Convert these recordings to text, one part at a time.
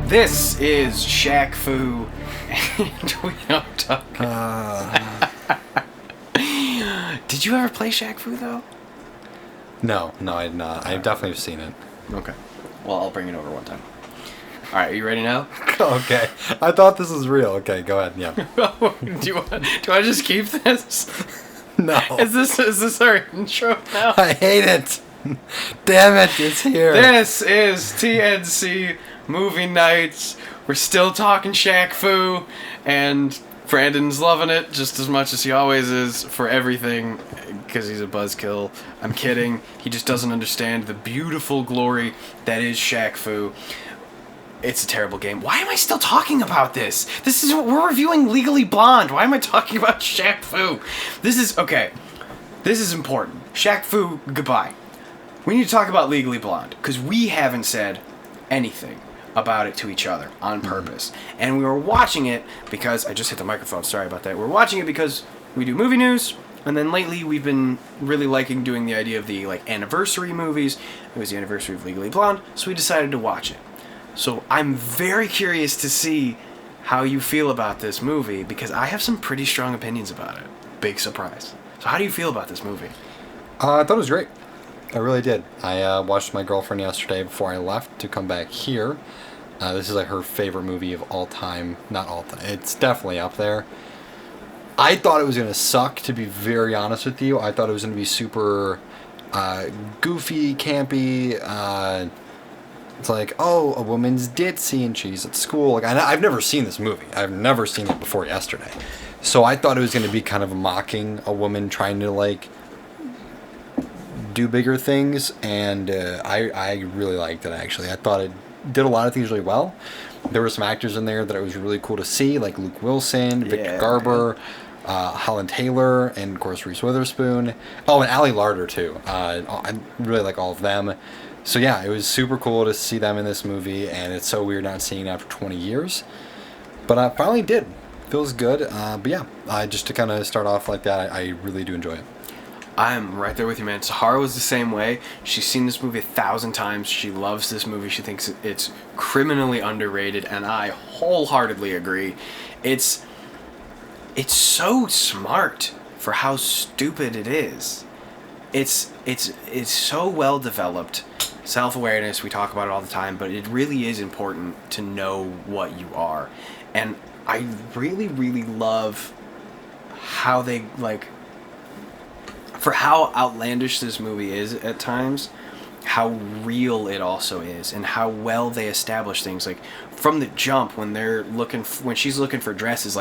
This is Shaq Fu, and we don't talk. Did you ever play Shaq Fu though? No, I did not. I definitely have seen it. Okay. Well, I'll bring it over one time. All right, are you ready now? Okay. I thought this was real. Okay, go ahead. Yeah. do I just keep this? No. Is this our intro now? I hate it. Damn it, it's here. This is TNC Movie Nights. We're still talking Shaq Fu, and Brandon's loving it just as much as he always is for everything, because he's a buzzkill. I'm kidding. He just doesn't understand the beautiful glory that is Shaq Fu. It's a terrible game. Why am I still talking about this? We're reviewing Legally Blonde. Why am I talking about Shaq Fu? This is important. Shaq Fu, goodbye. We need to talk about Legally Blonde, because we haven't said anything about it to each other on purpose. And we were watching it because... I just hit the microphone, sorry about that. We're watching it because we do movie news, and then lately we've been really liking doing the idea of the anniversary movies. It was the anniversary of Legally Blonde, so we decided to watch it. So I'm very curious to see how you feel about this movie, because I have some pretty strong opinions about it. Big surprise. So how do you feel about this movie? I thought it was great. I really did. I watched my girlfriend yesterday before I left to come back here. This is her favorite movie of all time. Not all time. It's definitely up there. I thought it was going to suck, to be very honest with you. I thought it was going to be super goofy, campy. It's like, oh, a woman's ditzy and she's at school. I've never seen this movie. I've never seen it before yesterday. So I thought it was going to be kind of mocking a woman trying to, do bigger things, and I really liked it, actually. I thought it did a lot of things really well. There were some actors in there that it was really cool to see, like Luke Wilson, Victor Garber, Holland Taylor, and of course Reese Witherspoon. Oh, and Ali Larter too. I really like all of them. So yeah, it was super cool to see them in this movie, and it's so weird not seeing it after 20 years. But I finally did. Feels good. But yeah, just to kind of start off like that, I really do enjoy it. I'm right there with you, man. Sahara was the same way. She's seen this movie 1,000 times. She loves this movie. She thinks it's criminally underrated, and I wholeheartedly agree. It's so smart for how stupid it is. It's so well developed. Self-awareness, we talk about it all the time, but it really is important to know what you are. And I really, really love how they, for how outlandish this movie is at times, how real it also is, and how well they establish things. From the jump, when she's looking for dresses,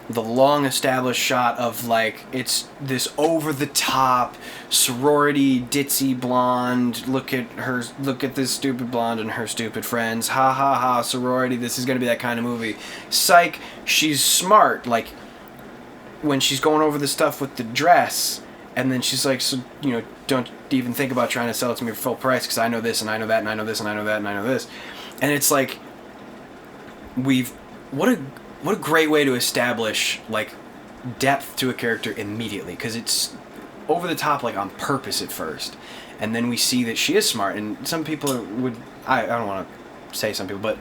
the long established shot of it's this over the top sorority ditzy blonde. Look at this stupid blonde and her stupid friends. Ha ha ha, sorority. This is gonna be that kind of movie. Psych. She's smart. When she's going over the stuff with the dress. And then she's like, so, don't even think about trying to sell it to me for full price, because I know this, and I know that, and I know this, and I know that, and I know this. And it's what a great way to establish, depth to a character immediately, because it's over the top, on purpose at first. And then we see that she is smart, and some people I don't want to say some people, but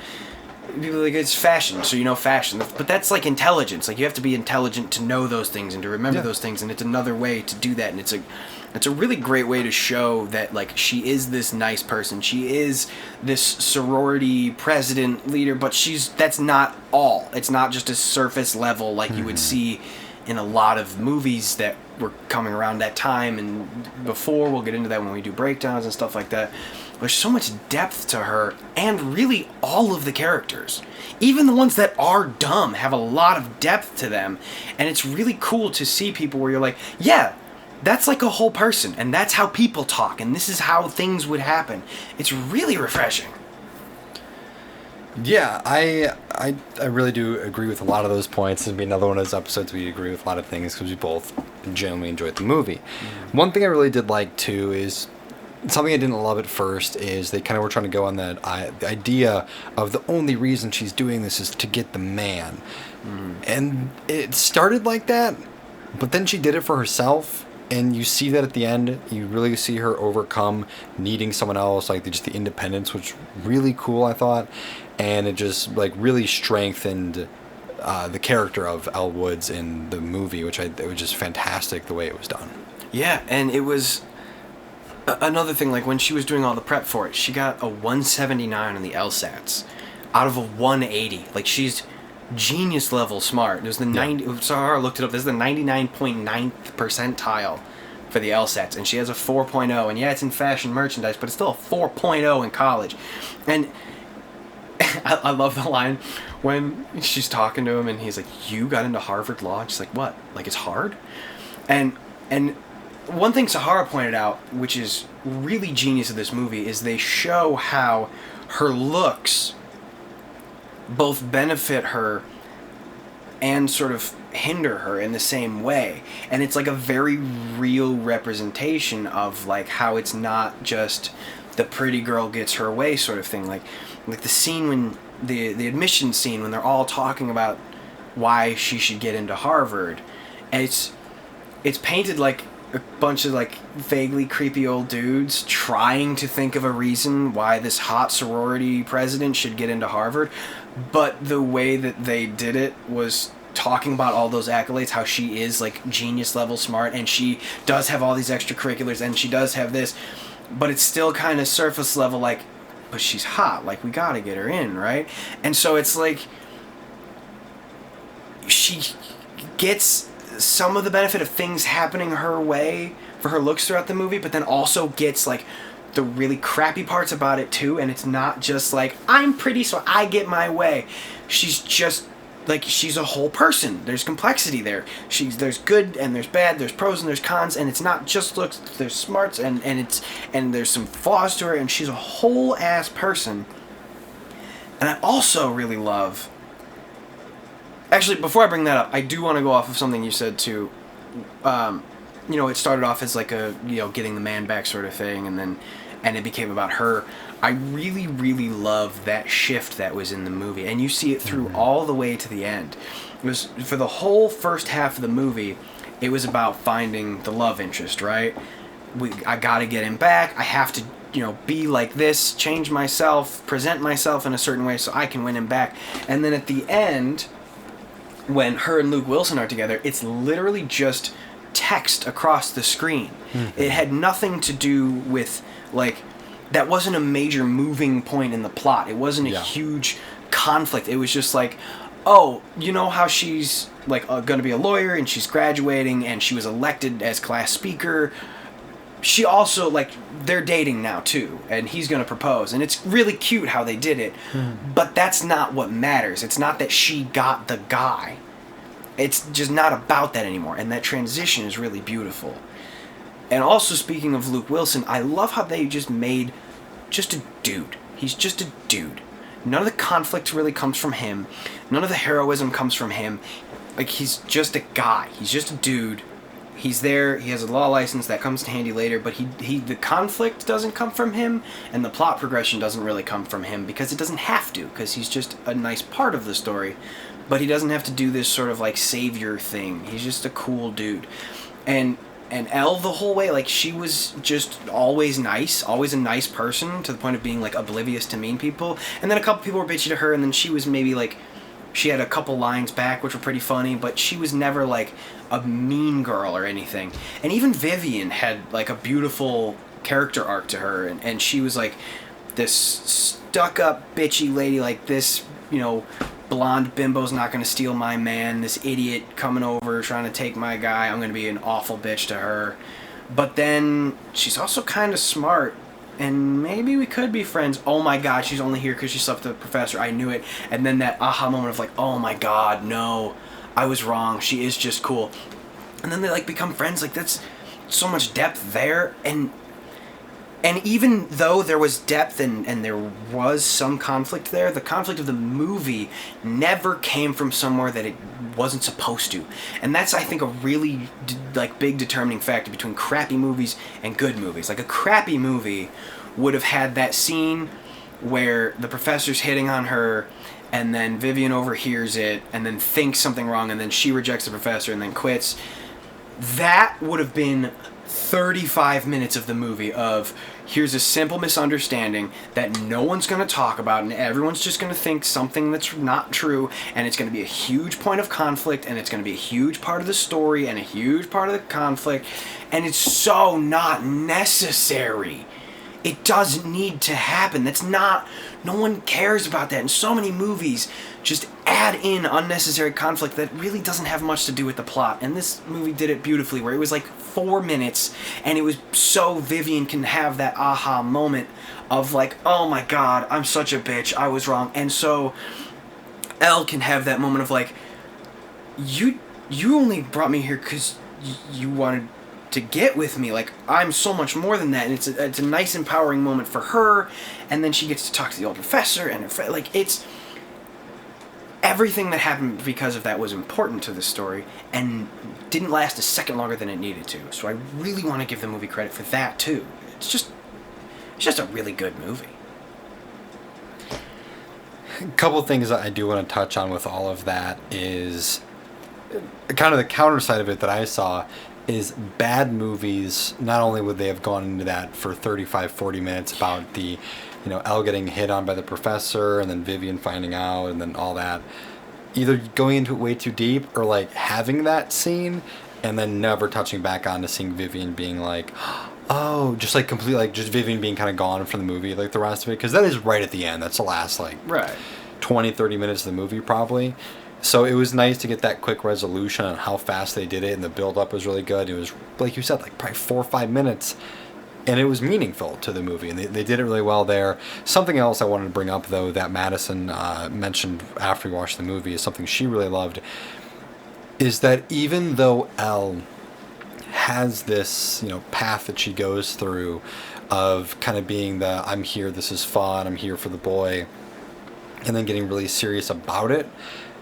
people it's fashion, so fashion, but that's intelligence. You have to be intelligent to know those things and to remember those things, and it's another way to do that, and it's a really great way to show that she is this nice person, she is this sorority president leader, but that's not all. It's not just a surface level you would see in a lot of movies that were coming around that time and before. We'll get into that when we do breakdowns and stuff like that. There's so much depth to her, and really all of the characters. Even the ones that are dumb have a lot of depth to them, and it's really cool to see people where you're like, yeah, that's a whole person, and that's how people talk, and this is how things would happen. It's really refreshing. Yeah, I really do agree with a lot of those points. It'd be another one of those episodes we agree with a lot of things because we both genuinely enjoyed the movie. One thing I really did like, too, is... something I didn't love at first is they kind of were trying to go on that idea of the only reason she's doing this is to get the man. And it started like that, but then she did it for herself, And you see that at the end, you really see her overcome needing someone else, like just the independence, which really cool, I thought. And it just like really strengthened the character of Elle Woods in the movie, it was just fantastic the way it was done. Yeah, and it was another thing, like when she was doing all the prep for it, she got a 179 on the LSATs out of a 180. Like, she's genius level smart. It was the 90. Sorry, I looked it up. This is the 99.9th percentile for the LSATs, and she has a 4.0. And yeah, it's in fashion merchandise, but it's still a 4.0 in college. And I love the line when she's talking to him, and he's like, "You got into Harvard Law?" And she's like, "What? Like, it's hard?" And one thing Sahara pointed out, which is really genius of this movie, is they show how her looks both benefit her and sort of hinder her in the same way. And it's like a very real representation of like how it's not just the pretty girl gets her way sort of thing. Like the scene when the admission scene when they're all talking about why she should get into Harvard, and it's painted like a bunch of like vaguely creepy old dudes trying to think of a reason why this hot sorority president should get into Harvard. But the way that they did it was talking about all those accolades, how she is like genius level smart, and she does have all these extracurriculars, and she does have this, but it's still kind of surface level, like, but she's hot, like, we gotta get her in, right? And so it's like she gets some of the benefit of things happening her way for her looks throughout the movie, but then also gets like the really crappy parts about it too. And it's not just like, I'm pretty so I get my way. She's just like, she's a whole person. There's complexity there. There's good and there's bad, there's pros and there's cons, and it's not just looks, there's smarts and there's some flaws to her, and she's a whole ass person. And I also really love, actually, before I bring that up, I do want to go off of something you said too. It started off as like a, getting the man back sort of thing, and it became about her. I really, really love that shift that was in the movie, and you see it through all the way to the end. It was, for the whole first half of the movie, it was about finding the love interest, right? I gotta get him back. I have to, be like this, change myself, present myself in a certain way so I can win him back. And then at the end, when her and Luke Wilson are together, it's literally just text across the screen. It had nothing to do with, like, that wasn't a major moving point in the plot. It wasn't a huge conflict. It was just like, oh, you know how she's like going to be a lawyer and she's graduating and she was elected as class speaker. She also, like, they're dating now too, and he's going to propose, and it's really cute how they did it. But that's not what matters. It's not that she got the guy. It's just not about that anymore, and that transition is really beautiful. And also, speaking of Luke Wilson, I love how they just made just a dude. He's just a dude. None of the conflict really comes from him. None of the heroism comes from him. Like, he's just a guy. He's just a dude. He's there. He has a law license that comes in handy later, but the conflict doesn't come from him, and the plot progression doesn't really come from him because it doesn't have to, because he's just a nice part of the story. But he doesn't have to do this sort of like savior thing. He's just a cool dude. And Elle, the whole way, like, she was just always nice, always a nice person, to the point of being like oblivious to mean people. And then a couple people were bitchy to her, and then she was maybe like, she had a couple lines back which were pretty funny, but she was never like a mean girl or anything. And even Vivian had like a beautiful character arc to her, and she was like this stuck up bitchy lady, like this, blonde bimbo's not going to steal my man, this idiot coming over trying to take my guy, I'm going to be an awful bitch to her. But then she's also kind of smart, and maybe we could be friends. Oh my god, she's only here because she slept with the professor, I knew it. And then that aha moment of like, oh my god, no, I was wrong, she is just cool. And then they like become friends. Like, that's so much depth there. And even though there was depth and there was some conflict there, the conflict of the movie never came from somewhere that it wasn't supposed to. And that's, I think, a really big determining factor between crappy movies and good movies. Like, a crappy movie would have had that scene where the professor's hitting on her, and then Vivian overhears it and then thinks something wrong, and then she rejects the professor and then quits. that would have been 35 minutes of the movie of here's a simple misunderstanding that no one's going to talk about and everyone's just going to think something that's not true, and it's going to be a huge point of conflict, and it's going to be a huge part of the story and a huge part of the conflict, and it's so not necessary. It doesn't need to happen. No one cares about that. And so many movies just add in unnecessary conflict that really doesn't have much to do with the plot. And this movie did it beautifully, where it was like 4 minutes, and it was so Vivian can have that aha moment of like, oh my god, I'm such a bitch, I was wrong. And so Elle can have that moment of like, you only brought me here because you wanted to get with me. Like, I'm so much more than that. And it's a nice empowering moment for her, and then she gets to talk to the old professor and her friend. Like, it's everything that happened because of that was important to the story and didn't last a second longer than it needed to. So I really want to give the movie credit for that too. It's just a really good movie. A couple things that I do want to touch on with all of that is kind of the counter side of it that I saw is bad movies. Not only would they have gone into that for 35-40 minutes about the, Elle getting hit on by the professor and then Vivian finding out and then all that, either going into it way too deep or like having that scene and then never touching back on to seeing Vivian being like, oh, just like completely, like just Vivian being kind of gone from the movie like the rest of it, because that is right at the end. That's the last like 20-30 minutes of the movie probably. So it was nice to get that quick resolution on how fast they did it, and the build-up was really good. It was, like you said, like probably 4 or 5 minutes, and it was meaningful to the movie, and they did it really well there. Something else I wanted to bring up, though, that Madison mentioned after we watched the movie is something she really loved, is that even though Elle has this, path that she goes through of kind of being the, I'm here, this is fun, I'm here for the boy, and then getting really serious about it,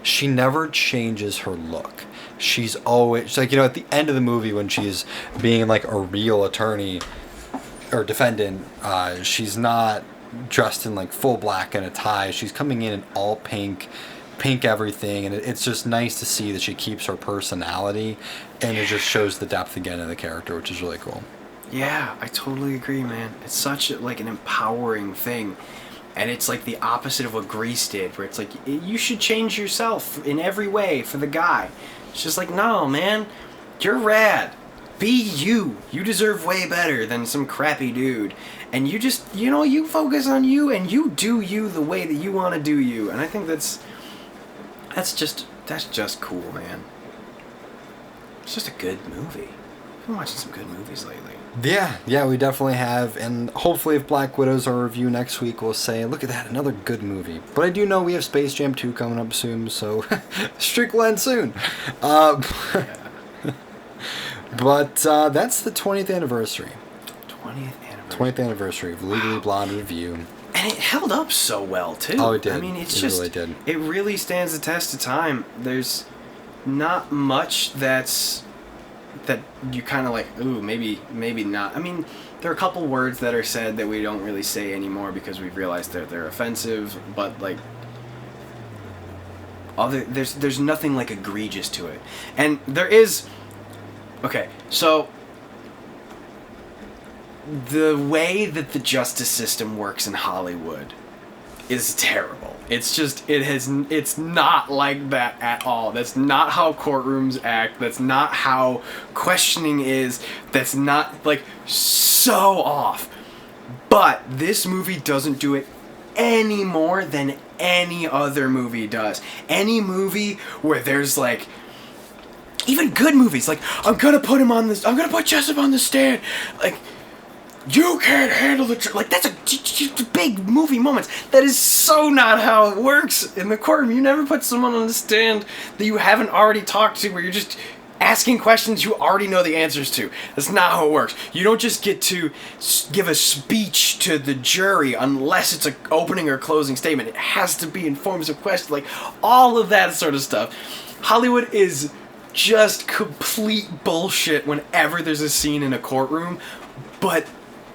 she never changes her look. She's always like, at the end of the movie when she's being like a real attorney or defendant, she's not dressed in like full black and a tie. She's coming in all pink everything, and it's just nice to see that she keeps her personality, and it just shows the depth again of the character, which is really cool. Yeah, I totally agree, man. It's such like an empowering thing. And it's like the opposite of what Grease did, where it's like, you should change yourself in every way for the guy. It's just like, no, man, you're rad. Be you. You deserve way better than some crappy dude. And you just, you focus on you, and you do you the way that you want to do you. And I think that's just cool, man. It's just a good movie. I've been watching some good movies lately. Yeah, we definitely have, and hopefully if Black Widow's our review next week, we'll say, look at that, another good movie. But I do know we have Space Jam 2 coming up soon, so streak will end soon. But that's the 20th anniversary. 20th anniversary of Legally Blonde Review. And it held up so well, too. Oh, it did. I mean, it really did. It really stands the test of time. There's not much that you kind of like, ooh, maybe not. I mean, there are a couple words that are said that we don't really say anymore because we've realized that they're offensive, but like, there's nothing like egregious to it. And there is, okay, so the way that the justice system works in Hollywood is terrible. It's not like that at all. That's not how courtrooms act. That's not how questioning is. That's not, like, so off. But this movie doesn't do it any more than any other movie does. Any movie where there's, like, even good movies, like, I'm gonna put Jessup on the stand, like, you can't handle the truth. Like, that's a big movie moments. That is so not how it works in the courtroom. You never put someone on the stand that you haven't already talked to, where you're just asking questions you already know the answers to. That's not how it works. You don't just get to give a speech to the jury unless it's an opening or closing statement. It has to be in forms of questions, like all of that sort of stuff. Hollywood is just complete bullshit whenever there's a scene in a courtroom, but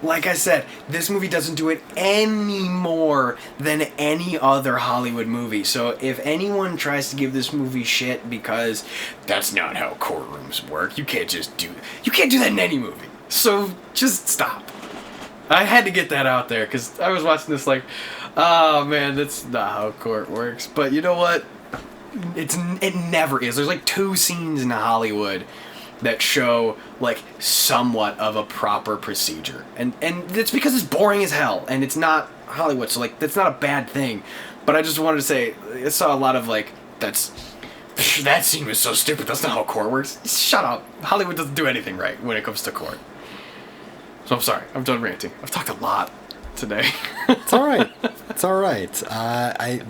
Like I said, this movie doesn't do it any more than any other Hollywood movie. So if anyone tries to give this movie shit because that's not how courtrooms work, you can't do that in any movie. So just stop. I had to get that out there because I was watching this like, oh man, that's not how court works. But you know what? It never is. There's like 2 scenes in Hollywood that show like somewhat of a proper procedure, and it's because it's boring as hell, and it's not Hollywood, so like that's not a bad thing. But I just wanted to say I saw a lot of like that scene was so stupid. That's not how court works. Shut up. Hollywood doesn't do anything right when it comes to court. So I'm sorry. I'm done ranting. I've talked a lot today. It's all right. It's all right. I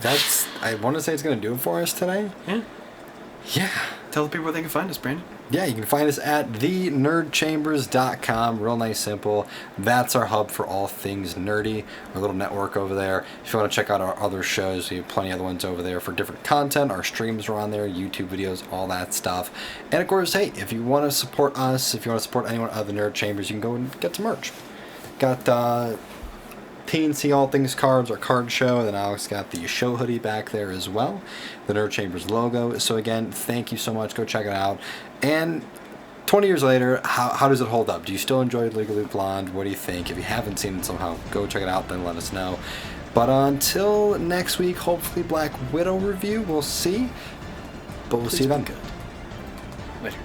want to say it's gonna do it for us today. Yeah. Yeah. Tell the people where they can find us, Brandon. Yeah, you can find us at thenerdchambers.com. Real nice, simple. That's our hub for all things nerdy. Our little network over there. If you want to check out our other shows, we have plenty of other ones over there for different content. Our streams are on there, YouTube videos, all that stuff. And of course, hey, if you want to support us, if you want to support anyone other than Nerd Chambers, you can go and get some merch. Got TNC All Things cards, our card show, and then Alex got the show hoodie back there as well, the Nerd Chambers logo. So again, thank you so much. Go check it out. And 20 years later, how does it hold up? Do you still enjoy Legally Blonde? What do you think? If you haven't seen it somehow, go check it out, then let us know. But until next week, hopefully Black Widow review. We'll see. But we'll see you then. Later.